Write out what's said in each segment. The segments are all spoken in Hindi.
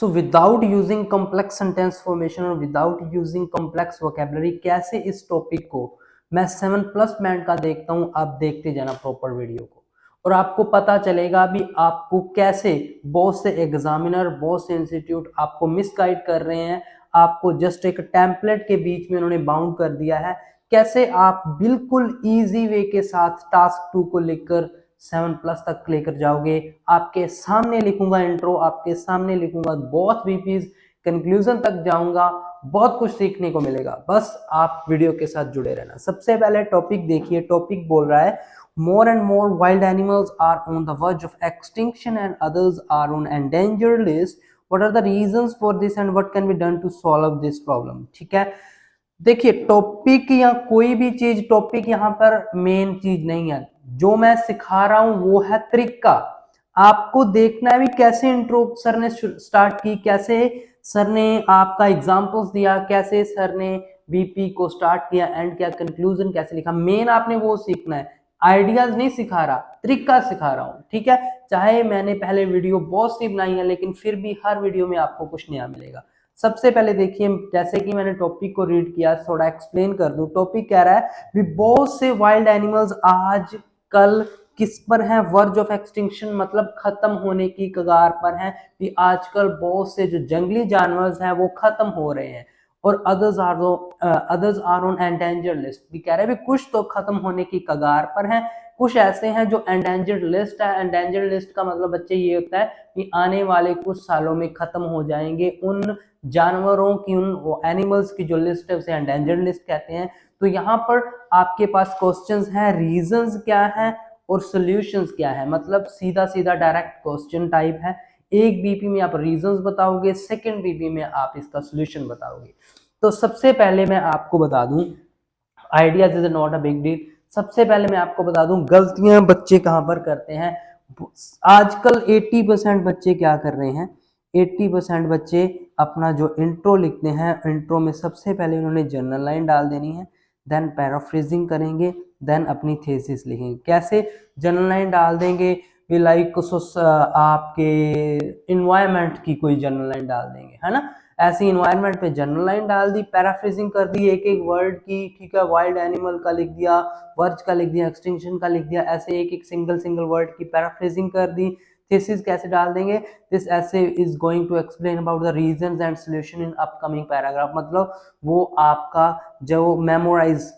So without using complex sentence formation और विदाउट यूजिंग कॉम्प्लेक्स वोकेबलरी कैसे इस टॉपिक को मैं 7+ बैंड का देखता हूं, आप देखते जाना प्रॉपर वीडियो को और आपको पता चलेगा भी आपको कैसे बहुत से एग्जामिनर, बहुत से इंस्टीट्यूट आपको मिसगाइड कर रहे हैं। आपको जस्ट एक टेम्पलेट के बीच में उन्होंने बाउंड कर दिया है, कैसे आप बिल्कुल इजी वे के साथ टास्क 2 को लेकर 7+ तक लेकर जाओगे। आपके सामने लिखूंगा इंट्रो, आपके सामने लिखूंगा बहुत वीपीज, कंक्लूजन तक जाऊंगा, बहुत कुछ सीखने को मिलेगा। बस आप वीडियो के साथ जुड़े रहना। सबसे पहले टॉपिक देखिए। टॉपिक बोल रहा है more and more wild animals are on the verge of extinction and others are on endangered list. What are the reasons for this and what can be done to solve this problem? ठीक है, देखिए टॉपिक या कोई भी चीज, टॉपिक यहाँ पर मेन चीज नहीं है। जो मैं सिखा रहा हूं वो है तरीका। आपको देखना है भी कैसे इंट्रो सर ने स्टार्ट की, कैसे सर ने आपका एग्जांपल्स दिया, कैसे सर ने बीपी को स्टार्ट किया, एंड क्या कंक्लूजन कैसे लिखा। मेन आपने वो सीखना है, आइडियाज नहीं सिखा रहा, तरीका सिखा रहा हूं। ठीक है, चाहे मैंने पहले वीडियो बहुत सी बनाई है लेकिन फिर भी हर वीडियो में आपको कुछ नया मिलेगा। सबसे पहले देखिए, जैसे कि मैंने टॉपिक को रीड किया, थोड़ा एक्सप्लेन कर दूं। टॉपिक कह रहा है भी बहुत से वाइल्ड एनिमल्स आज कल किस पर हैं, वर्ज ऑफ एक्सटिंक्शन, मतलब खत्म होने की कगार पर हैं। कि आजकल बहुत से जो जंगली जानवर हैं वो खत्म हो रहे हैं और others are on endangered list. भी कह रहे हैं भी कुछ तो खत्म होने की कगार पर हैं, कुछ ऐसे हैं जो एंडेंजर्ड लिस्ट है। एंडेंजर्ड लिस्ट का मतलब बच्चे ये होता है कि आने वाले कुछ सालों में खत्म हो जाएंगे। उन जानवरों की, उन एनिमल्स की जो लिस्ट है उसे एंडेंजर्ड लिस्ट कहते हैं। तो यहाँ पर आपके पास क्वेश्चंस हैं, रीजंस क्या है और सॉल्यूशंस क्या है। मतलब सीधा सीधा डायरेक्ट क्वेश्चन टाइप है। एक बीपी में आप रीजंस बताओगे, सेकंड बीपी में आप इसका सॉल्यूशन बताओगे। तो सबसे पहले मैं आपको बता दूं, ideas is not a big deal. सबसे पहले मैं आपको बता दूं गलतियां बच्चे कहां पर करते हैं। आजकल 80% बच्चे क्या कर रहे हैं, 80% बच्चे अपना जो इंट्रो लिखते हैं, इंट्रो में सबसे पहले उन्होंने जनरल लाइन डाल देनी है, देन पैराफ्रेजिंग करेंगे, देन अपनी थेसिस लिखेंगे। कैसे जनरल लाइन डाल देंगे, लाइक आपके इन्वायरमेंट की कोई जनरल लाइन डाल देंगे, है ना। ऐसी इन्वायरमेंट पे जनरल लाइन डाल दी, पैराफ्रेजिंग कर दी एक एक वर्ड की। ठीक है, वाइल्ड एनिमल का लिख दिया, वर्ज का लिख दिया, एक्सटिंक्शन का लिख दिया, ऐसे एक एक सिंगल वर्ड की पैराफ्रेजिंग कर दी। थीसिस कैसे डाल देंगे, this essay is going to explain about the reasons and solution in upcoming paragraph. मतलब वो आपका जो मेमोराइज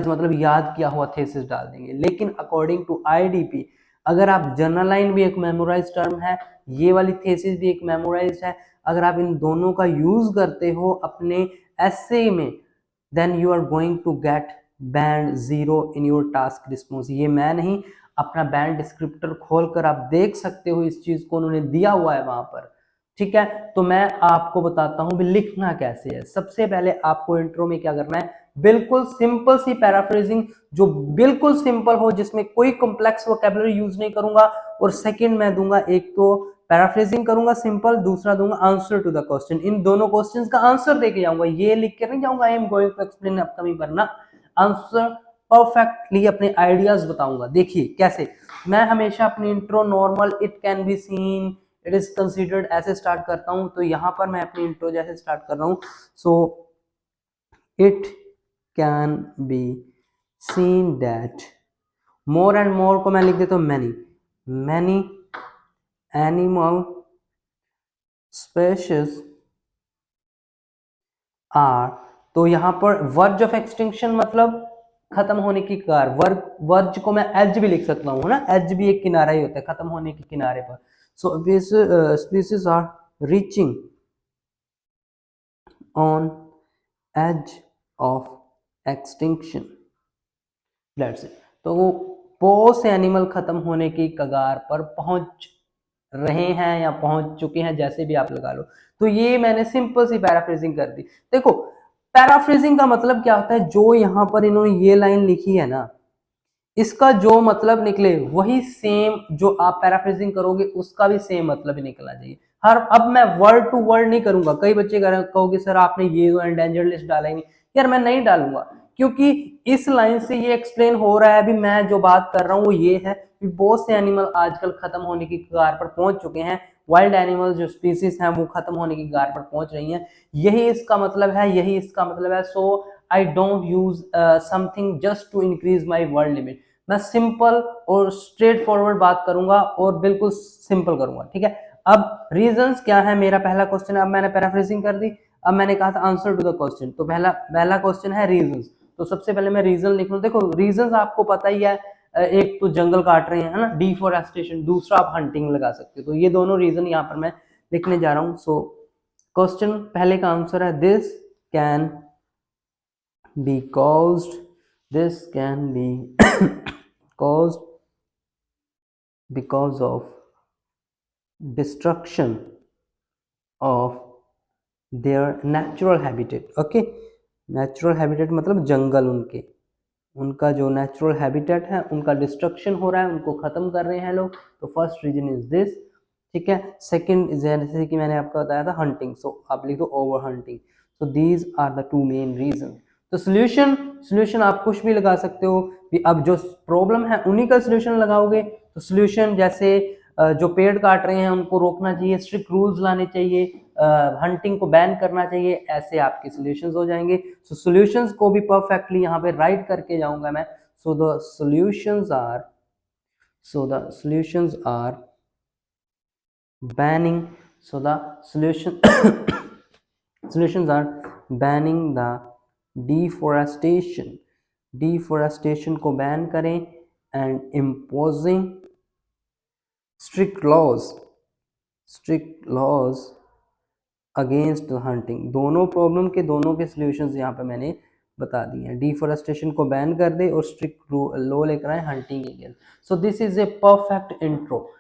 मतलब याद किया हुआ थीसिस डाल देंगे। लेकिन अकॉर्डिंग टू आईडीपी, अगर आप जनरल लाइन भी एक मेमोराइज टर्म है, ये वाली थीसिस भी एक मेमोराइज है, अगर आप इन दोनों का यूज करते हो अपने एसे में, then you are going to get band 0 in your task response. ये मैं नहीं, अपना बैंड डिस्क्रिप्टर खोलकर आप देख सकते हो, इस चीज को उन्होंने दिया हुआ है वहां पर। ठीक है, तो मैं आपको बताता हूं भी लिखना कैसे है। सबसे पहले आपको इंट्रो में क्या करना है, बिल्कुल सिंपल सी पैराफ्रेजिंग, जो बिल्कुल सिंपल हो, जिसमें कोई कॉम्प्लेक्स वोकैबुलरी यूज नहीं करूंगा। और सेकंड मैं दूंगा, एक तो पैराफ्रेजिंग करूंगा सिंपल, दूसरा दूंगा आंसर टू द क्वेश्चन। इन दोनों क्वेश्चंस का आंसर देके जाऊंगा, ये लिख के नहीं जाऊंगा I am going to explain upcoming, वरना आंसर परफेक्टली अपने आइडियाज बताऊंगा। देखिए कैसे मैं हमेशा अपनी intro normal, it can be seen, it is considered, ऐसे स्टार्ट करता हूं। तो यहां पर मैं अपनी इंट्रो जैसे स्टार्ट कर रहा हूं, so it can be seen that, more and more को मैं लिख देता हूं मैनी एनिमल स्पेशीज आर। तो यहां पर वर्ज ऑफ एक्सटिंक्शन मतलब खत्म होने की कगार। वर्ज को मैं एज भी लिख सकता हूं ना, एज भी एक किनारा ही होता है, खत्म होने के किनारे पर। So species are reaching on edge of extinction, that's it. तो वो बहुत से एनिमल खत्म होने की कगार पर पहुंच रहे हैं या पहुंच चुके हैं, जैसे भी आप लगा लो। तो ये मैंने सिंपल सी पैराफ्रेजिंग कर दी। देखो पैराफ्रेजिंग का मतलब क्या होता है, जो यहां पर इन्होंने ये लाइन लिखी है ना, इसका जो मतलब निकले वही सेम जो आप पैराफ्रेजिंग करोगे उसका भी सेम मतलब ही निकलना चाहिए। हर अब मैं वर्ड टू वर्ड नहीं करूंगा। कई बच्चे कहोगे सर आपने ये तो एंडेंजर्ड लिस्ट डाला ही नहीं। यार मैं नहीं डालूंगा, क्योंकि इस लाइन से ये एक्सप्लेन हो रहा है अभी मैं जो बात कर रहा हूँ वो ये है कि बहुत से एनिमल आजकल खत्म होने की कगार पर पहुंच चुके हैं वाइल्ड एनिमल्स जो स्पीसीज हैं वो खत्म होने की कगार पर पहुंच रही हैं। यही इसका मतलब है, यही इसका मतलब है। So I don't use something just to increase my world limit. मैं सिंपल और स्ट्रेट फॉरवर्ड बात करूंगा और बिल्कुल सिंपल करूंगा, ठीक है। अब रीजंस क्या है, मेरा पहला क्वेश्चन, अब मैंने पैराफ्रेजिंग कर दी। अब मैंने कहा था आंसर टू द क्वेश्चन, तो पहला पहला क्वेश्चन है रीजंस। तो सबसे पहले मैं रीजन लिख लूं। देखो रीजंस आपको पता ही है, एक तो जंगल काट रहे हैं, है ना, डिफोरेस्टेशन, दूसरा आप हंटिंग लगा सकते हो। तो ये दोनों रीजन यहाँ पर मैं लिखने जा रहा हूँ। सो क्वेश्चन पहले का आंसर है this can be caused, this can be caused because of destruction of their natural habitat. Okay, natural habitat मतलब जंगल, उनका जो नेचुरल हैबिटेट है उनका डिस्ट्रक्शन हो रहा है, उनको खत्म कर रहे हैं लोग। तो फर्स्ट रीजन इज दिस, ठीक है। सेकंड, जैसे कि मैंने आपको बताया था हंटिंग, सो आप लिख दो overhunting. So these are the two main reason. तो सोल्यूशन आप कुछ भी लगा सकते हो कि अब जो प्रॉब्लम है उन्हीं का सोल्यूशन लगाओगे। तो सोल्यूशन जैसे जो पेड़ काट रहे हैं उनको रोकना चाहिए, स्ट्रिक्ट रूल्स लाने चाहिए, हंटिंग को बैन करना चाहिए, ऐसे आपके सॉल्यूशंस हो जाएंगे। सो सॉल्यूशंस को भी परफेक्टली यहाँ पे राइट करके जाऊंगा मैं। So the solutions are banning, so the solution solutions are banning the deforestation को बैन करें, and imposing strict laws against hunting. दोनों प्रॉब्लम के दोनों के सॉल्यूशंस यहाँ पे मैंने बता दिए हैं। डिफोरेस्टेशन को बैन कर दे और स्ट्रिक्ट लॉ लेकर आए hunting against. So this is a perfect intro,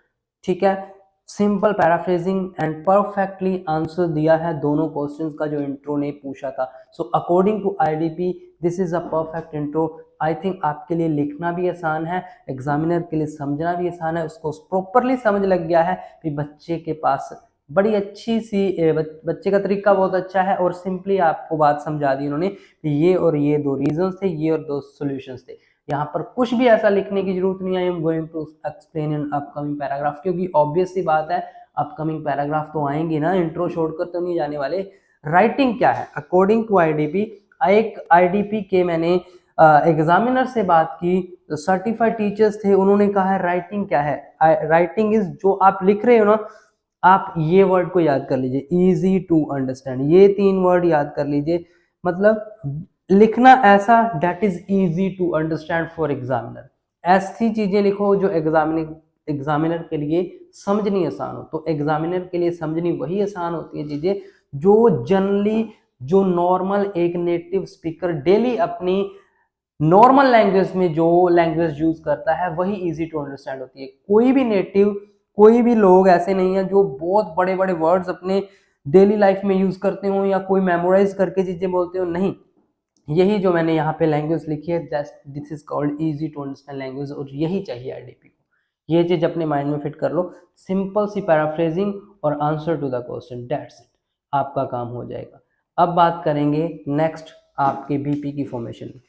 ठीक है। Simple paraphrasing and perfectly answer दिया है दोनों क्वेश्चंस का जो इंट्रो ने पूछा था। So according to IDP this is a perfect intro. I think आपके लिए लिखना भी आसान है, एग्जामिनर के लिए समझना भी आसान है, उसको प्रॉपरली समझ लग गया है कि बच्चे के पास बड़ी अच्छी सी बच्चे का तरीका बहुत अच्छा है और सिंपली आपको बात समझा दी उन्होंने कि ये और ये दो रीजंस थे, ये और दो सॉल्यूशंस थे। यहाँ पर कुछ भी ऐसा लिखने की जरूरत नहीं है। I am going to explain in upcoming paragraph, क्योंकि ऑब्वियस सी बात है अपकमिंग पैराग्राफ तो आएंगे ना, इंट्रो छोड़कर तो नहीं जाने वाले। राइटिंग क्या है अकॉर्डिंग टू आईडीपी, एक आईडीपी के मैंने एग्जामिनर से बात की, सर्टिफाइड टीचर्स थे, उन्होंने कहा है राइटिंग क्या है, राइटिंग इज जो आप लिख रहे हो ना, आप ये वर्ड को याद कर लीजिए, इजी टू अंडरस्टैंड, ये 3 वर्ड याद कर लीजिए। मतलब लिखना ऐसा that is easy to understand for examiner. ऐसी चीजें लिखो जो एग्जामिनर के लिए समझनी आसान हो। तो एग्जामिनर के लिए समझनी वही आसान होती है चीजें जो जनरली, जो नॉर्मल एक नेटिव स्पीकर डेली अपनी नॉर्मल लैंग्वेज में जो लैंग्वेज यूज करता है वही इजी टू अंडरस्टैंड होती है। कोई भी लोग ऐसे नहीं है जो बहुत बड़े बड़े वर्ड्स अपने डेली लाइफ में यूज करते हो या कोई मेमोराइज करके चीजें बोलते हो, नहीं। यही जो मैंने यहाँ पे लैंग्वेज लिखी है, this is called easy to understand language, और यही चाहिए आईडीपी को। ये चीज अपने माइंड में फिट कर लो, सिंपल सी पैराफ्रेजिंग और answer to the question, that's it, आपका काम हो जाएगा। अब बात करेंगे नेक्स्ट आपके बीपी की फॉर्मेशन में।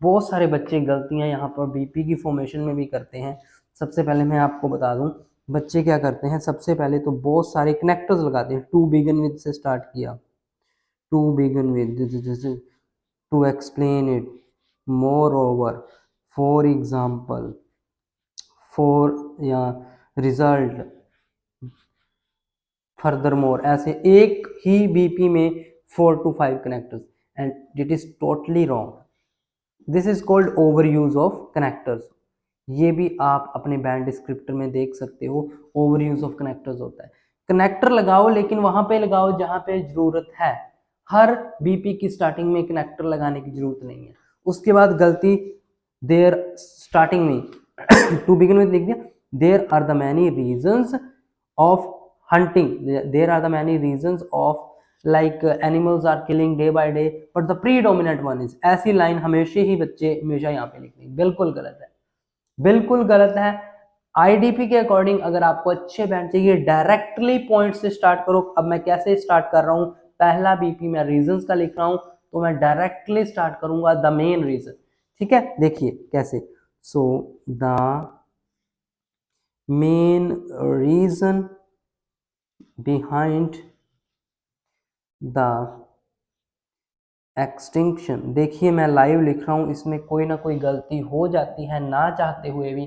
बहुत सारे बच्चे गलतियां यहाँ पर बीपी की फॉर्मेशन में भी करते हैं। सबसे पहले मैं आपको बता दूं बच्चे क्या करते हैं, सबसे पहले तो बहुत सारे कनेक्टर्स लगाते हैं। टू बिगिन विद से स्टार्ट किया, to begin with, to explain it, moreover, for example, for या रिजल्ट, फर्दर मोर, ऐसे एक ही बीपी में 4 to 5 connectors, and it is totally wrong. This is called over use of connectors. ये भी आप अपने बैंड डिस्क्रिप्टर में देख सकते हो, ओवर यूज ऑफ कनेक्टर्स होता है। कनेक्टर लगाओ लेकिन वहां पे लगाओ जहां पे जरूरत है। हर बीपी की स्टार्टिंग में कनेक्टर लगाने की जरूरत नहीं है। उसके बाद गलती, देयर स्टार्टिंग में टू बिगिन विद लिख दिया, there are the many reasons of hunting, there are the many reasons of like animals are killing day by day but the predominant one is, ऐसी लाइन हमेशा ही बच्चे हमेशा यहाँ पे लिखते हैं, बिल्कुल गलत है, बिल्कुल गलत है। आईडीपी के अकॉर्डिंग अगर आपको अच्छे बैंड चाहिए डायरेक्टली पॉइंट से स्टार्ट करो। अब मैं कैसे स्टार्ट कर रहा हूँ, पहला बीपी मैं रीजंस का लिख रहा हूँ तो मैं डायरेक्टली स्टार्ट करूंगा द मेन रीजन, ठीक है। देखिए कैसे, so the main reason behind the extinction. देखिए मैं लाइव लिख रहा हूँ, इसमें कोई ना कोई गलती हो जाती है ना चाहते हुए भी,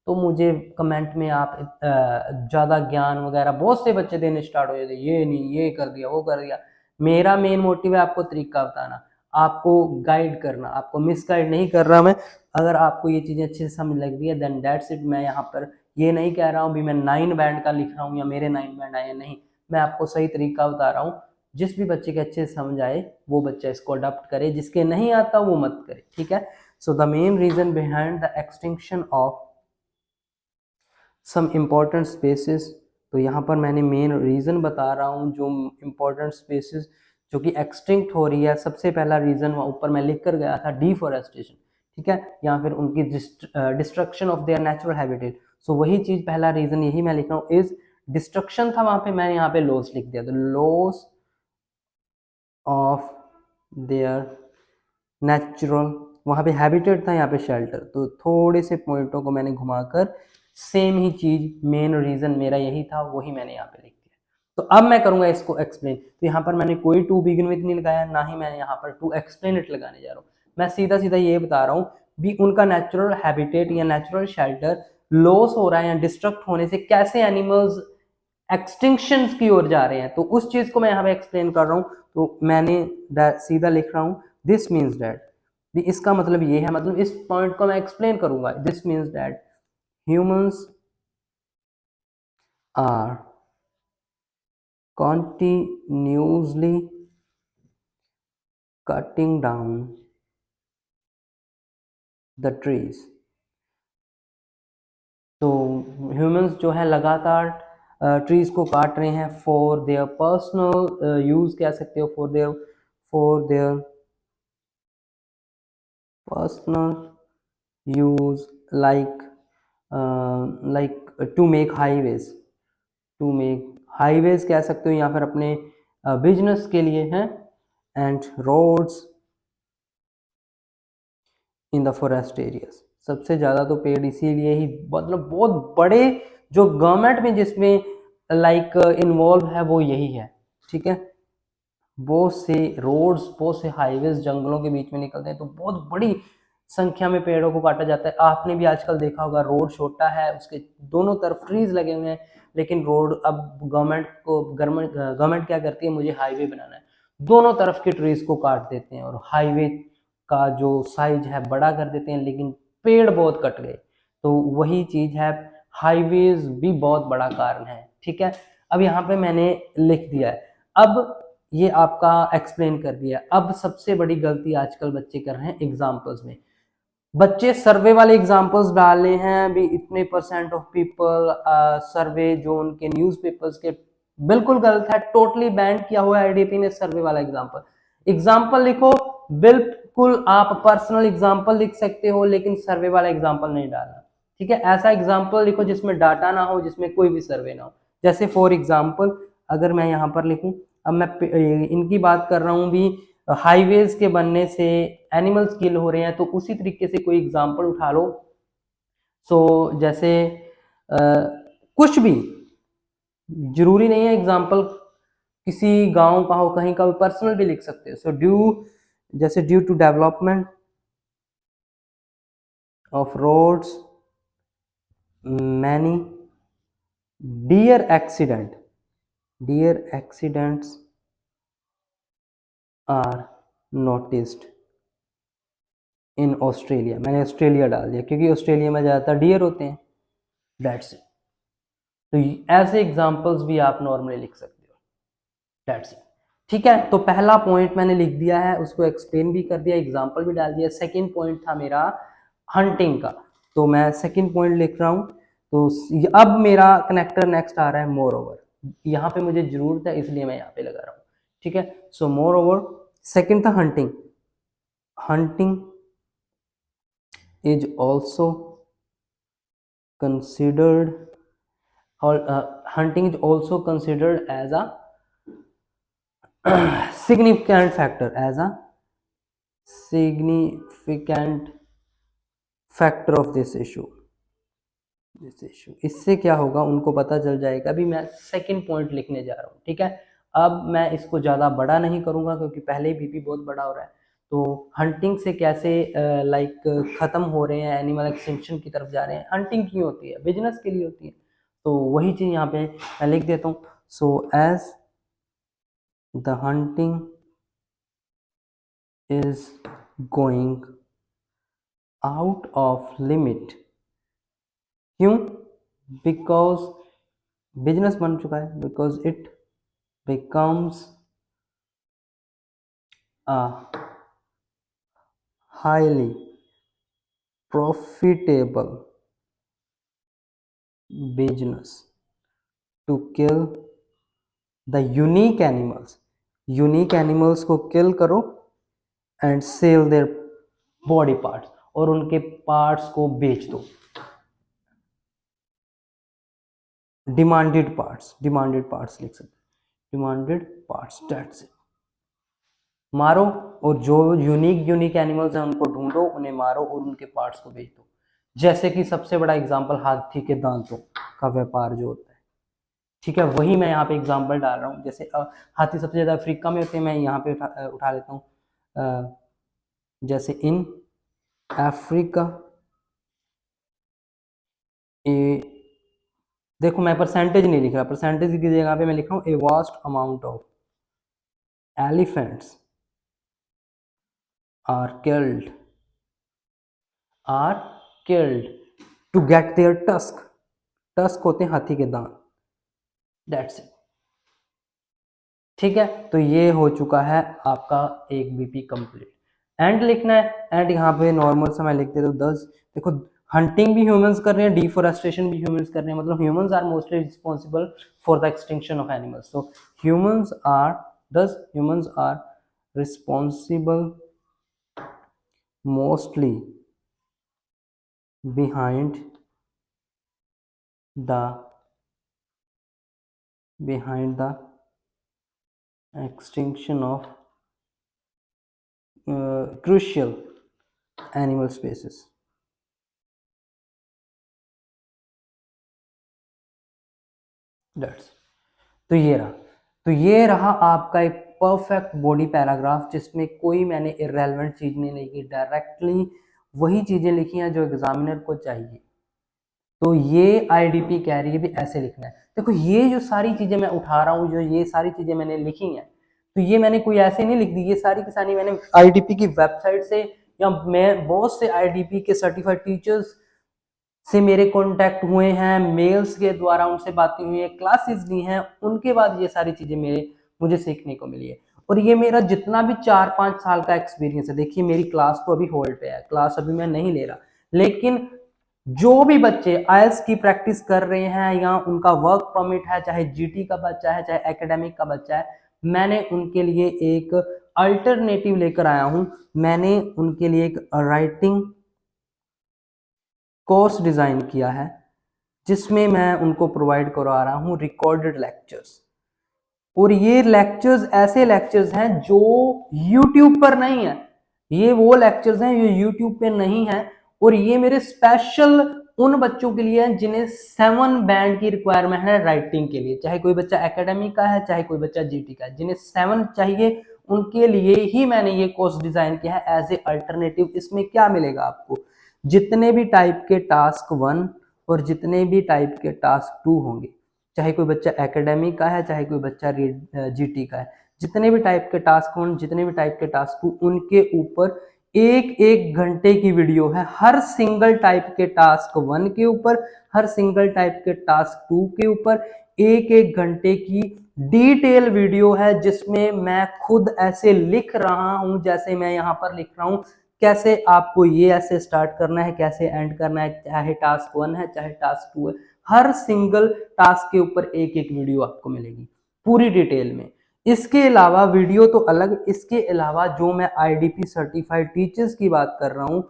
तो मुझे कमेंट में आप ज़्यादा ज्ञान वगैरह बहुत से बच्चे देने स्टार्ट हो जाते, ये नहीं ये कर दिया वो कर दिया। मेरा मेन मोटिव है आपको तरीका बताना, आपको गाइड करना, आपको मिस गाइड नहीं कर रहा मैं। अगर आपको ये चीज़ें अच्छे से समझ लग रही है देन दैट्स इट। मैं यहाँ पर ये नहीं कह रहा हूँ भी मैं 9 बैंड का लिख रहा हूँ या मेरे 9 बैंड आए, नहीं, मैं आपको सही तरीका बता रहा हूँ। जिस भी बच्चे के अच्छे से समझ आए वो बच्चा इसको अडॉप्ट करे, जिसके नहीं आता वो मत करे, ठीक है। So the main reason behind the extinction of some important species, तो यहाँ पर मैंने मेन रीज़न बता रहा हूँ जो इम्पोर्टेंट स्पेसिस जो कि एक्सटिंक्ट हो रही है। सबसे पहला रीज़न ऊपर मैं लिख कर गया था, डिफॉरेस्टेशन, ठीक है, या फिर उनकी destruction of their natural habitat. So वही चीज़, पहला रीज़न यही मैं लिख रहा हूँ, इज डिस्ट्रक्शन था, वहाँ पे मैंने यहाँ पे लॉस लिख दिया, तो लॉस ऑफ देयर नेचुरल, वहाँ पे हैबिटेट था, यहाँ पे शेल्टर। तो थोड़े से पॉइंटों को मैंने घुमाकर सेम ही चीज, मेन रीजन मेरा यही था, वही मैंने यहाँ पे लिख दिया। तो अब मैं करूंगा इसको एक्सप्लेन। तो यहाँ पर मैंने कोई टू बिगिन विथ नहीं लगाया, ना ही मैंने यहाँ पर टू एक्सप्लेन इट लगाने जा रहा हूँ। मैं सीधा सीधा ये बता रहा हूँ भी उनका नेचुरल हैबिटेट या नेचुरल शेल्टर लॉस हो रहा है या डिस्ट्रक्ट होने से कैसे एनिमल्स एक्सटिंक्शन की ओर जा रहे हैं, तो उस चीज को मैं यहाँ पे एक्सप्लेन कर रहा हूँ। तो मैंने सीधा लिख रहा हूँ, दिस मीन्स दैट, इसका मतलब ये है, मतलब इस पॉइंट को मैं एक्सप्लेन करूंगा। This means that humans are continuously cutting down the trees। तो ह्यूमंस जो है लगातार ट्रीज को काट रहे हैं फॉर देयर पर्सनल यूज, कह सकते हो, for their personal use, like to make highways, to make highways कह सकते हो, या फिर अपने बिजनेस के लिए हैं, and roads in the forest areas. सबसे ज़्यादा तो पेड़ इसीलिए ही, मतलब बहुत बड़े जो गवर्नमेंट में जिसमें लाइक इन्वॉल्व है वो यही है, ठीक है। बहुत से रोड्स, बहुत से हाईवेज जंगलों के बीच में निकलते हैं, तो बहुत बड़ी संख्या में पेड़ों को काटा जाता है। आपने भी आजकल देखा होगा, रोड छोटा है, उसके दोनों तरफ ट्रीज लगे हुए हैं, लेकिन रोड अब गवर्नमेंट क्या करती है, मुझे हाईवे बनाना है, दोनों तरफ के ट्रीज को काट देते हैं और हाईवे का जो साइज है बड़ा कर देते हैं, लेकिन पेड़ बहुत कट गए। तो वही चीज है, हाईवेज भी बहुत बड़ा कारण है, ठीक है। अब यहाँ पे मैंने लिख दिया है, अब ये आपका एक्सप्लेन कर दिया। अब सबसे बड़ी गलती आजकल बच्चे कर रहे हैं एग्जाम्पल्स में, बच्चे सर्वे वाले एग्जाम्पल्स डाले हैं भी, इतने परसेंट ऑफ पीपल सर्वे जो उनके न्यूज़पेपर्स के, बिल्कुल गलत है, टोटली बैन किया हुआ है आईडीपी ने सर्वे वाला एग्जाम्पल। एग्जाम्पल लिखो, बिल्कुल आप पर्सनल एग्जाम्पल लिख सकते हो, लेकिन सर्वे वाला एग्जाम्पल नहीं डालना, ठीक है। ऐसा एग्जाम्पल लिखो जिसमें डाटा ना हो, जिसमें कोई भी सर्वे ना हो। जैसे फॉर एग्जाम्पल अगर मैं यहाँ पर लिखूं, अब मैं इनकी बात कर रहा हूँ भी, हाईवेज के बनने से एनिमल्स किल हो रहे हैं, तो उसी तरीके से कोई एग्जांपल उठा लो। सो जैसे कुछ भी जरूरी नहीं है एग्जांपल किसी गांव का हो, कहीं का भी, पर्सनल भी लिख सकते हो। सो जैसे due to development of roads many deer accidents are noticed in Australia. मैंने ऑस्ट्रेलिया डाल दिया क्योंकि ऑस्ट्रेलिया में ज़्यादातर डियर होते हैं, दैट्स इट। तो ऐसे एग्जाम्पल्स भी आप नॉर्मली लिख सकते हो, दैट्स इट, ठीक है। तो पहला पॉइंट मैंने लिख दिया है, उसको एक्सप्लेन भी कर दिया, एग्जाम्पल भी डाल दिया। सेकंड पॉइंट था मेरा हंटिंग का, तो मैं सेकंड पॉइंट लिख रहा हूँ। तो अब मेरा कनेक्टर नेक्स्ट आ रहा है मोर ओवर, यहाँ पे मुझे जरूरत है इसलिए मैं यहाँ पे लगा रहा हूँ, ठीक है। सो मोर ओवर, सेकेंड था hunting. Hunting is also considered or hunting is also considered as a significant factor, as a significant factor of this issue, this issue, इससे क्या होगा उनको पता चल जाएगा। अभी मैं सेकंड पॉइंट लिखने जा रहा हूँ, ठीक है। अब मैं इसको ज़्यादा बड़ा नहीं करूँगा क्योंकि पहले ही बीपी बहुत बड़ा हो रहा है। तो हंटिंग से कैसे लाइक ख़त्म हो रहे हैं, एनिमल एक्सटिंक्शन की तरफ जा रहे हैं। हंटिंग क्यों होती है? बिजनेस के लिए होती है। तो वही चीज़ यहाँ पे मैं लिख देता हूँ। So as the hunting is going out of limit, क्यों? बिकॉज बिजनेस बन चुका है, because it becomes a highly profitable business to kill the unique animals. Unique animals को किल करो and sell their body parts, और उनके पार्ट्स को बेच दो। डिमांडेड पार्ट्स लिख सकते, डिमांडेड पार्ट्स, दैट्स इट। मारो, और जो यूनिक एनिमल्स हैं उनको ढूंढो, उन्हें मारो और उनके पार्ट्स को बेच दो। जैसे कि सबसे बड़ा एग्जांपल हाथी के दांतों का व्यापार जो होता है, ठीक है, वही मैं यहाँ पे एग्जांपल डाल रहा हूँ। जैसे हाथी सबसे ज्यादा अफ्रीका में होते हैं, मैं यहाँ पे उठा लेता हूँ। जैसे इन अफ्रीका ए, देखो मैं परसेंटेज नहीं लिख रहा, परसेंटेज की जगह पे मैं लिख रहा हूँ a vast amount of elephants are killed are killed to get their tusk. Tusk होते हैं हाथी के दांत, दैट्स इट। ठीक है, तो ये हो चुका है आपका एक बीपी कंप्लीट। एंड लिखना है, एंड यहाँ पे नॉर्मल सा मैं लिख देता हूँ 10। देखो हंटिंग भी ह्यूमंस कर रहे हैं, डिफोरेस्टेशन भी ह्यूमंस कर रहे हैं, मतलब humans are mostly responsible for the extinction of animals. So humans are, 10 humans are responsible mostly behind the extinction of crucial animal species। That's तो ये रहा आपका एक परफेक्ट बॉडी पैराग्राफ, जिसमें कोई मैंने इररेलेवेंट चीज नहीं लिखी, डायरेक्टली वही चीजें लिखी हैं जो एग्जामिनर को चाहिए। तो ये आईडीपी कह रही है भी ऐसे लिखना है। देखो ये जो सारी चीजें मैं उठा रहा हूँ, जो ये सारी चीजें मैंने लिखी हैं, तो ये मैंने कोई ऐसे नहीं लिख दी, ये सारी की सारी मैंने आईडीपी की वेबसाइट से, या मैं बहुत से आईडीपी के सर्टिफाइड टीचर्स से मेरे कांटेक्ट हुए हैं, मेल्स के द्वारा उनसे बातें हुई है, क्लासेस ली हैं, उनके बाद ये सारी चीजें मुझे सीखने को मिली है। और ये मेरा जितना भी 4-5 साल का एक्सपीरियंस है। देखिए मेरी क्लास तो अभी होल्ड पे है, क्लास अभी मैं नहीं ले रहा, लेकिन जो भी बच्चे आईएलटीएस की प्रैक्टिस कर रहे हैं या उनका वर्क परमिट है, चाहे जीटी का बच्चा है चाहे एकेडमिक का बच्चा है, मैंने उनके लिए एक अल्टरनेटिव लेकर आया हूं। मैंने उनके लिए एक राइटिंग कोर्स डिजाइन किया है, जिसमें मैं उनको प्रोवाइड करवा रहा हूँ रिकॉर्डेड लेक्चर्स। और ये लेक्चर्स ऐसे लेक्चर्स हैं जो YouTube पर नहीं है, ये वो लेक्चर्स हैं जो YouTube पे नहीं है। और ये मेरे स्पेशल उन बच्चों के लिए है जिन्हें 7 बैंड की रिक्वायरमेंट है राइटिंग के लिए, चाहे कोई बच्चा एकेडमिक का है चाहे कोई बच्चा जीटी का है, जिन्हें 7 चाहिए उनके लिए ही मैंने ये कोर्स डिजाइन किया है एज ए अल्टरनेटिव। इसमें क्या मिलेगा आपको, जितने भी टाइप के टास्क 1 और जितने भी टाइप के टास्क 2 होंगे, चाहे कोई बच्चा एकेडमिक का है चाहे कोई बच्चा जीटी का है, जितने भी टाइप के टास्क 1 जितने भी टाइप के टास्क 2, उनके ऊपर एक एक घंटे की वीडियो है। हर सिंगल टाइप के टास्क 1 के ऊपर, हर सिंगल टाइप के टास्क 2 के ऊपर एक एक घंटे की डिटेल वीडियो है, जिसमें मैं खुद ऐसे लिख रहा हूं जैसे मैं यहां पर लिख रहा हूं, कैसे आपको ये ऐसे स्टार्ट करना है, कैसे एंड करना है, चाहे टास्क 1 है चाहे टास्क 2 है। हर सिंगल टास्क के ऊपर एक एक वीडियो आपको मिलेगी पूरी डिटेल में। इसके अलावा वीडियो तो अलग, इसके अलावा जो मैं आईडीपी सर्टिफाइड टीचर्स की बात कर रहा हूं,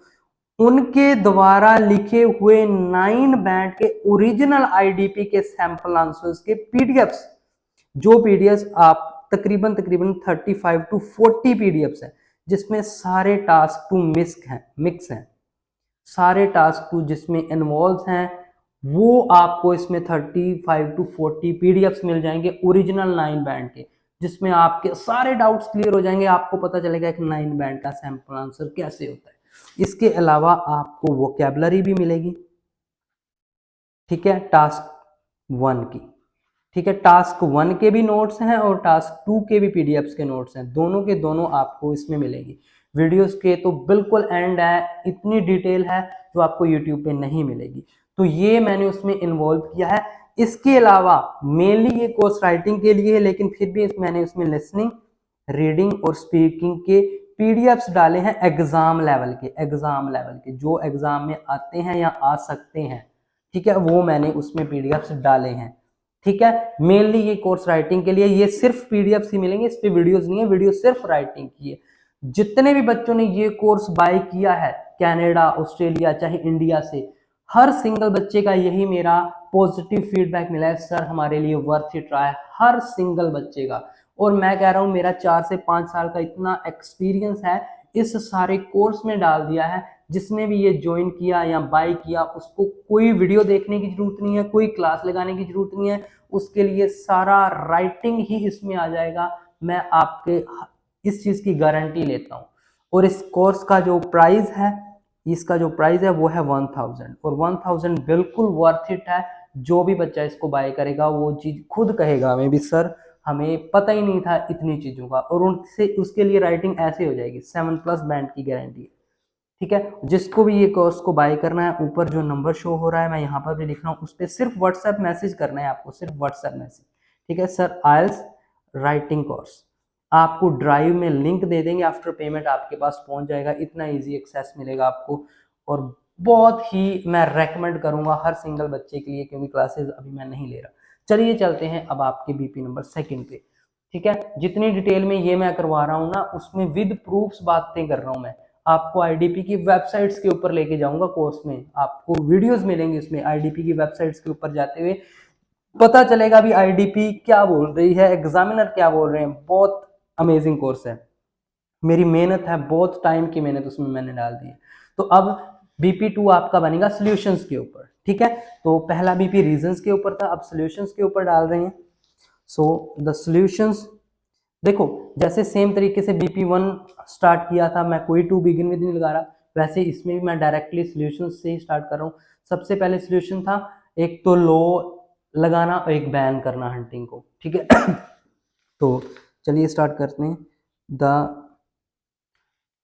उनके द्वारा लिखे हुए 9 बैंड के ओरिजिनल आईडीपी के सैंपल आंसर्स के पीडीएफ्स, जो पीडीएफ्स आप तकरीबन 35 टू 40 पीडीएफ्स हैं, जिसमें सारे टास्क 2 मिक्स हैं, सारे टास्क 2 जिसमें इन्वॉल्व हैं वो आपको इसमें 35 to 40 पीडीएफ्स मिल जाएंगे ओरिजिनल 9 बैंड के, जिसमें आपके सारे डाउट्स क्लियर हो जाएंगे। आपको पता चलेगा एक 9 बैंड का सैंपल आंसर कैसे होता है। इसके अलावा आपको वोकैबुलरी भी मिलेगी, ठीक है, टास्क 1 की, ठीक है। टास्क 1 के भी नोट्स हैं और टास्क 2 के भी पीडीएफ्स के नोट्स हैं, दोनों के दोनों आपको इसमें मिलेंगी। वीडियोस के तो बिल्कुल एंड है, इतनी डिटेल है जो आपको यूट्यूब पे नहीं मिलेगी, तो ये मैंने उसमें इन्वॉल्व किया है। इसके अलावा मेनली ये कोर्स राइटिंग के लिए है, लेकिन फिर भी मैंने उसमें लिसनिंग, रीडिंग और स्पीकिंग के पीडीएफ्स डाले हैं एग्जाम लेवल के, एग्जाम लेवल के जो एग्जाम में आते हैं या आ सकते हैं, ठीक है, वो मैंने उसमें पीडीएफ्स डाले हैं, ठीक है। मेनली ये कोर्स राइटिंग के लिए, ये सिर्फ पीडीएफ ही मिलेंगे, इस पे वीडियोस नहीं है, वीडियो सिर्फ राइटिंग की है। जितने भी बच्चों ने ये कोर्स बाय किया है कनाडा, ऑस्ट्रेलिया, चाहे इंडिया से, हर सिंगल बच्चे का यही मेरा पॉजिटिव फीडबैक मिला है, सर हमारे लिए वर्थ इट रहा है, हर सिंगल बच्चे का। और मैं कह रहा हूं मेरा 4 से 5 साल का इतना एक्सपीरियंस है, इस सारे कोर्स में डाल दिया है। जिसने भी ये ज्वाइन किया या बाय किया, उसको कोई वीडियो देखने की जरूरत नहीं है, कोई क्लास लगाने की जरूरत नहीं है, उसके लिए सारा राइटिंग ही इसमें आ जाएगा। मैं आपके इस चीज की गारंटी लेता हूं। और इस कोर्स का जो प्राइस है, इसका जो प्राइस है वो है 1000, और 1000 बिल्कुल वर्थ इट है। जो भी बच्चा इसको बाय करेगा वो चीज खुद कहेगा हमें भी, सर हमें पता ही नहीं था इतनी चीजों का, और उनसे उसके लिए राइटिंग ऐसे हो जाएगी। 7+ बैंड की गारंटी है, ठीक है। जिसको भी ये कोर्स को बाय करना है, ऊपर जो नंबर शो हो रहा है मैं यहाँ पर भी लिख रहा हूँ, उस पर सिर्फ व्हाट्सएप मैसेज करना है आपको, सिर्फ व्हाट्सएप मैसेज, ठीक है। सर आइल्स राइटिंग कोर्स, आपको ड्राइव में लिंक दे देंगे, आफ्टर पेमेंट आपके पास पहुंच जाएगा, इतना इजी एक्सेस मिलेगा आपको। और बहुत ही मैं रेकमेंड करूंगा हर सिंगल बच्चे के लिए, क्योंकि क्लासेस अभी मैं नहीं ले रहा। चलिए चलते हैं अब आपके बीपी नंबर 2 पे, ठीक है। जितनी डिटेल में ये मैं करवा रहा हूँ ना, उसमें विद प्रूफ्स बातें कर रहा हूँ मैं, आपको आईडीपी की वेबसाइट्स के ऊपर लेके जाऊंगा कोर्स में, आपको वीडियोस मिलेंगे उसमें आईडीपी की वेबसाइट्स के ऊपर जाते हुए, पता चलेगा भी आईडीपी क्या बोल रही है, एग्जामिनर क्या बोल रहे हैं। बहुत अमेजिंग कोर्स है, मेरी मेहनत है, बहुत टाइम की मेहनत उसमें मैंने डाल दी है। तो अब BP2 आपका बनेगा सॉल्यूशंस के ऊपर, ठीक है। तो पहला BP रीजंस के ऊपर था, अब सॉल्यूशंस के ऊपर डाल रहे हैं। सो द सॉल्यूशंस, देखो जैसे सेम तरीके से BP1 स्टार्ट किया था, मैं कोई टू बिगिन विद नहीं लगा रहा, वैसे इसमें भी मैं डायरेक्टली सॉल्यूशन से ही स्टार्ट कर रहा हूँ। सबसे पहले सॉल्यूशन था एक तो लो लगाना और एक बैन करना हंटिंग को, ठीक है। तो चलिए स्टार्ट करते हैं। The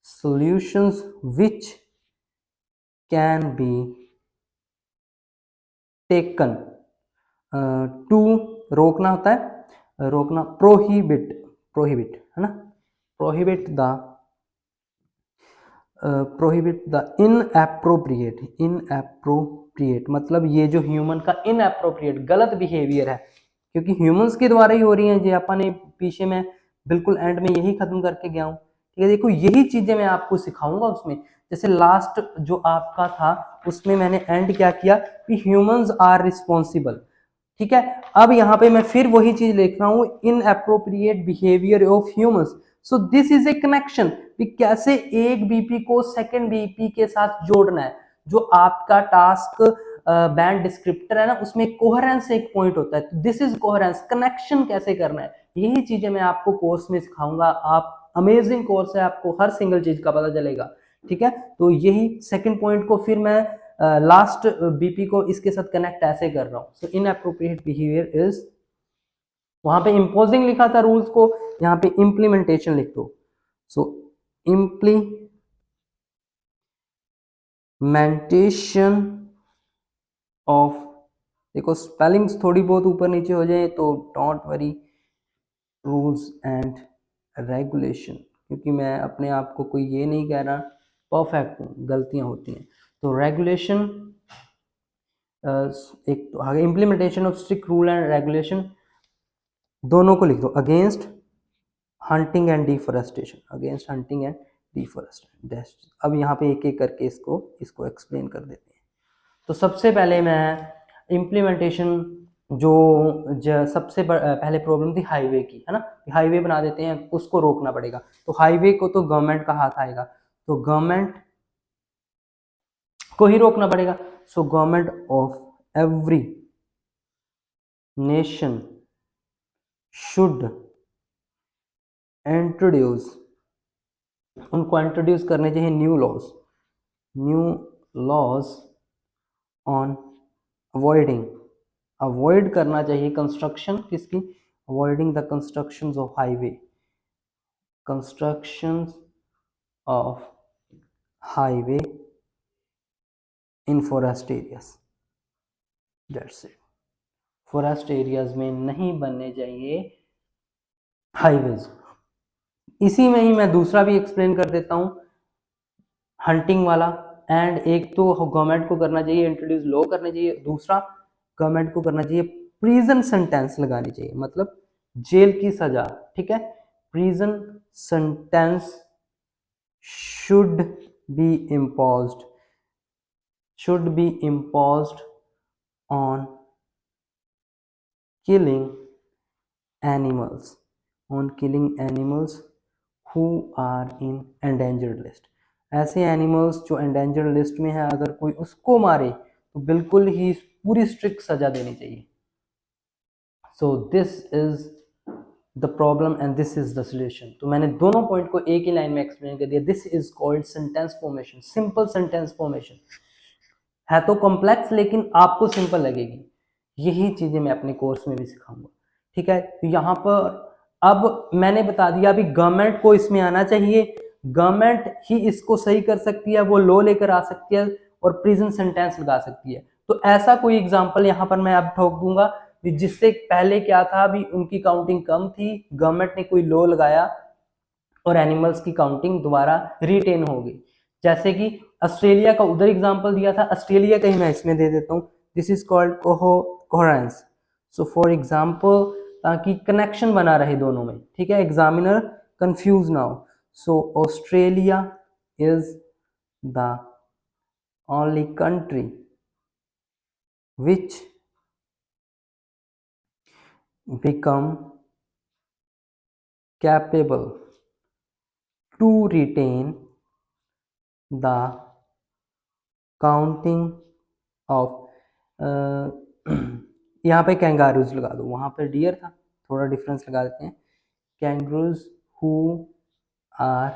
solutions which can be taken to, रोकना होता है, रोकना, प्रोहिबिट, प्रोहिबिट है ना, prohibit the, prohibit the inappropriate, inappropriate मतलब ये जो ह्यूमन का इनएप्रोप्रिएट गलत बिहेवियर है, क्योंकि ह्यूमंस के द्वारा ही हो रही है, जो अपन ने पीछे में बिल्कुल एंड में यही खत्म करके गया हूँ, ठीक है। देखो यही चीजें मैं आपको सिखाऊंगा उसमें, जैसे लास्ट जो आपका था उसमें मैंने एंड क्या किया कि ह्यूमंस आर रिस्पॉन्सिबल, ठीक है। अब यहाँ पे मैं फिर वही चीज लिख रहा हूँ, inappropriate behaviour of humans. So this is A connection, कि कैसे एक बीपी को सेकंड बीपी के साथ जोड़ना है। जो आपका टास्क बैंड डिस्क्रिप्टर है ना, उसमें कोहेरेंस एक पॉइंट होता है, दिस इज कोहेरेंस, कनेक्शन कैसे करना है, यही चीजें मैं आपको कोर्स में सिखाऊंगा। आप अमेजिंग कोर्स है, आपको हर सिंगल चीज का पता चलेगा, ठीक है। तो यही सेकंड पॉइंट को फिर मैं लास्ट बीपी को इसके साथ कनेक्ट ऐसे कर रहा हूं। सो इनएप्रोप्रिएट बिहेवियर इज, वहां पे इम्पोजिंग लिखा था रूल्स को, यहाँ पे इम्प्लीमेंटेशन लिख दो। सो इम्प्लीमेंटेशन ऑफ, देखो स्पेलिंग्स थोड़ी बहुत ऊपर नीचे हो जाए तो don't worry, rules and regulation, क्योंकि मैं अपने आप को कोई ये नहीं कह रहा परफेक्ट हूँ, गलतियां होती हैं। तो रेगुलेशन, एक तो आगे implementation of strict rule and regulation, दोनों को लिख दो। Against hunting and deforestation, against hunting and deforestation. अब यहाँ पे एक एक करके इसको एक्सप्लेन कर देते हैं। तो सबसे पहले मैं इम्प्लीमेंटेशन, सबसे पहले प्रॉब्लम थी हाईवे की, है ना, हाईवे बना देते हैं, उसको रोकना पड़ेगा। तो हाईवे को तो गवर्नमेंट का हाथ आएगा, तो गवर्नमेंट को ही रोकना पड़ेगा। So government of every nation should introduce, उनको इंट्रोड्यूस करने चाहिए new laws on avoiding, avoid करना चाहिए कंस्ट्रक्शन किसकी, avoiding the constructions of highway, constructions of highway in forest areas, that's it. Forest areas में नहीं बनने चाहिए हाईवेज। इसी में ही मैं दूसरा भी एक्सप्लेन कर देता हूँ, हंटिंग वाला। एंड एक तो गवर्नमेंट को करना चाहिए इंट्रोड्यूस, लॉ करने चाहिए, दूसरा गवर्नमेंट को करना चाहिए प्रिजन सेंटेंस लगानी चाहिए, मतलब जेल की सजा, ठीक है। Prison sentence should be imposed, should be imposed on killing animals, on killing animals who are in endangered list। ऐसे एनिमल्स जो एंडेंजर्ड लिस्ट में है, अगर कोई उसको मारे तो बिल्कुल ही पूरी स्ट्रिक्ट सजा देनी चाहिए। So this is the problem and this is the solution. तो मैंने दोनों पॉइंट को एक ही लाइन में एक्सप्लेन कर दिया। This is called sentence formation, simple sentence formation. है तो कॉम्प्लेक्स लेकिन आपको सिंपल लगेगी। यही चीजें मैं अपने कोर्स में भी सिखाऊंगा, ठीक है। तो यहाँ पर अब मैंने बता दिया, अभी गवर्नमेंट को इसमें आना चाहिए, गवर्नमेंट ही इसको सही कर सकती है, वो लॉ लेकर आ सकती है और प्रिजन सेंटेंस लगा सकती है। तो ऐसा कोई एग्जांपल यहाँ पर मैं अब ठोक दूंगा जिससे पहले क्या था, अभी उनकी काउंटिंग कम थी, गवर्नमेंट ने कोई लॉ लगाया और एनिमल्स की काउंटिंग दोबारा रिटेन हो गई। जैसे कि ऑस्ट्रेलिया का उधर एग्जांपल दिया था, ऑस्ट्रेलिया का ही मैं इसमें दे देता हूँ। This is called coherence. So for example, ताकि कनेक्शन बना रहे दोनों में, ठीक है, एग्जामिनर कंफ्यूज ना हो। So Australia is the only country which become capable to retain the counting of यहाँ पे कैंगारूज लगा दो, वहाँ पे डियर था, थोड़ा डिफरेंस लगा देते हैं। Kangaroos who are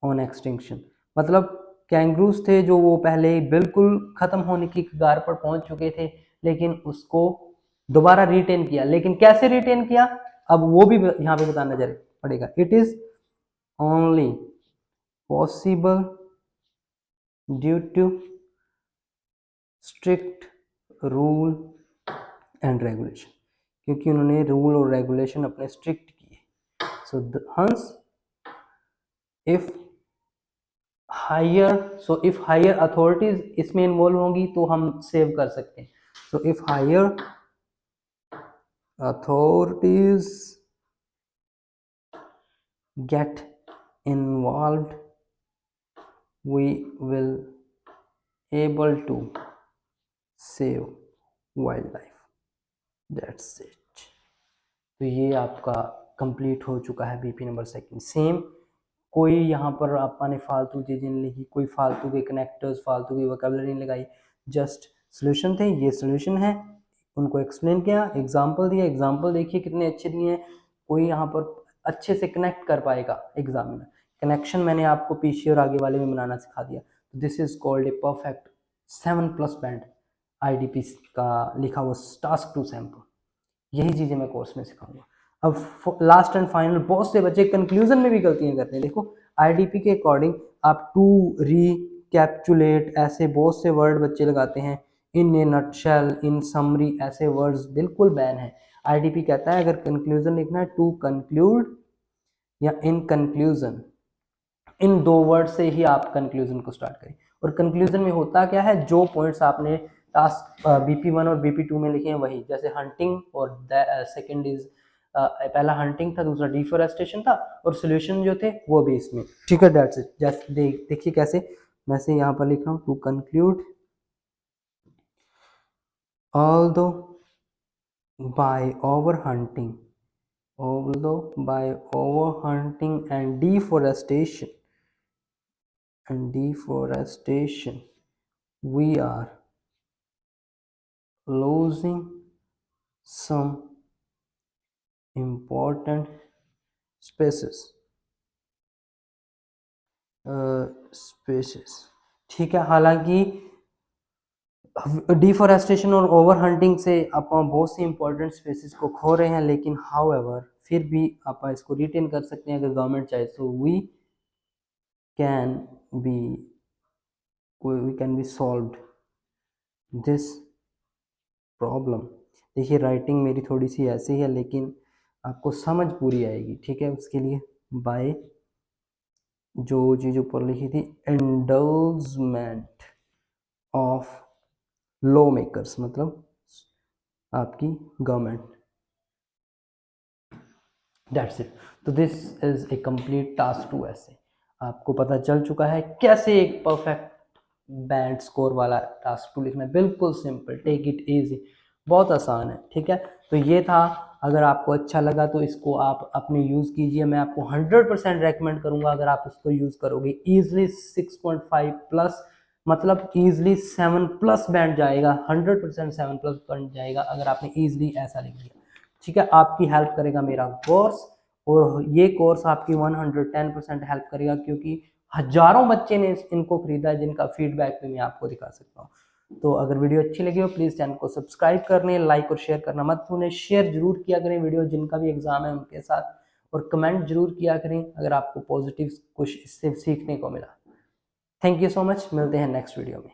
on extinction, मतलब कैंगरूज थे जो वो पहले बिल्कुल खत्म होने की कगार पर पहुंच चुके थे, लेकिन उसको दोबारा रिटेन किया। लेकिन कैसे रिटेन किया, अब वो भी यहाँ पे बताना पड़ेगा। It is only possible due to strict rule and regulation, क्योंकि उन्होंने रूल और रेगुलेशन अपने स्ट्रिक्ट किए। So hence if higher authorities इसमें इन्वॉल्व होंगी तो हम सेव कर सकते हैं। So if higher authorities get involved we will able to save wildlife, that's it। तो ये आपका कंप्लीट हो चुका है बीपी नंबर सेकंड। सेम कोई यहाँ पर आपने फालतू चीजें नहीं लिखी, कोई फालतू के कनेक्टर्स, फालतू की वोकैबुलरी नहीं लगाई, जस्ट सॉल्यूशन थे, ये सॉल्यूशन है, उनको एक्सप्लेन किया, एग्जांपल दिया, एग्जांपल देखिए कितने अच्छे दिए हैं। कोई यहाँ पर अच्छे से कनेक्ट कर पाएगा एग्जामिनर, कनेक्शन मैंने आपको पीछे और आगे वाले में बनाना सिखा दिया। This is called a perfect 7+ band IDP का लिखा हुआ टास्क टू सैंपल। यही चीजें मैं कोर्स में सिखाऊंगा। अब लास्ट एंड फाइनल, बहुत से बच्चे कंक्लूजन में भी गलतियां करते हैं। देखो आईडीपी के अकॉर्डिंग आप टू रिकैप्चुलेट ऐसे बहुत से वर्ड बच्चे लगाते हैं, इन ए नटशेल, इन समरी, ऐसे वर्ड्स बिल्कुल बैन है। आईडीपी कहता है अगर कंक्लूजन लिखना है टू कंक्लूड या इन कंक्लूजन, इन दो वर्ड से ही आप कंक्लूजन को स्टार्ट करें। और कंक्लूजन में होता क्या है, जो पॉइंट्स आपने टास्क BP1 और BP2 में लिखे हैं वही, जैसे हंटिंग और सेकंड इज पहला हंटिंग था, दूसरा डिफोरेस्टेशन था, और सॉल्यूशन जो थे वो भी इसमें, ठीक है। That's it. जैसे देखिए कैसे मैं से यहाँ पर लिख रहा हूँ, to conclude although by overhunting and deforestation we are losing some important species। ठीक है, हालांकि डिफोरेस्टेशन और ओवर हंटिंग से आप बहुत सी इंपॉर्टेंट स्पेसीज को खो रहे हैं, लेकिन हाउएवर फिर भी आप इसको रिटेन कर सकते हैं अगर गवर्नमेंट चाहे तो। Can be we can be solved this problem. देखिए राइटिंग मेरी थोड़ी सी ऐसी है, लेकिन आपको समझ पूरी आएगी। ठीक है, उसके लिए बाय जो चीज़ ऊपर लिखी थी, इंडल्जमेंट ऑफ लॉ मेकर्स, मतलब आपकी गवर्नमेंट। That's it. तो this is a complete task 2 ऐसे आपको पता चल चुका है कैसे एक परफेक्ट बैंड स्कोर वाला टास्क 2 लिखना है। बिल्कुल सिंपल, टेक इट इजी, बहुत आसान है। ठीक है, तो ये था। अगर आपको अच्छा लगा तो इसको आप अपने यूज़ कीजिए। मैं आपको 100% रेकमेंड करूंगा अगर आप इसको यूज़ करोगे। ईजिली 6.5 प्लस, मतलब ईजिली 7 प्लस बैंड जाएगा, 100% 7 प्लस बैंड जाएगा अगर आपने ईजिली ऐसा लिख दिया। ठीक है, आपकी हेल्प करेगा मेरा कोर्स, और ये कोर्स आपकी 110% हेल्प करेगा, क्योंकि हजारों बच्चे ने इनको खरीदा है, जिनका फीडबैक भी मैं आपको दिखा सकता हूँ। तो अगर वीडियो अच्छी लगी हो प्लीज़ चैनल को सब्सक्राइब करने, लाइक और शेयर करना मत भूलें। शेयर जरूर किया करें वीडियो जिनका भी एग्जाम है उनके साथ, और कमेंट जरूर किया करें अगर आपको पॉजिटिव कुछ इससे सीखने को मिला। थैंक यू सो मच, मिलते हैं नेक्स्ट वीडियो में।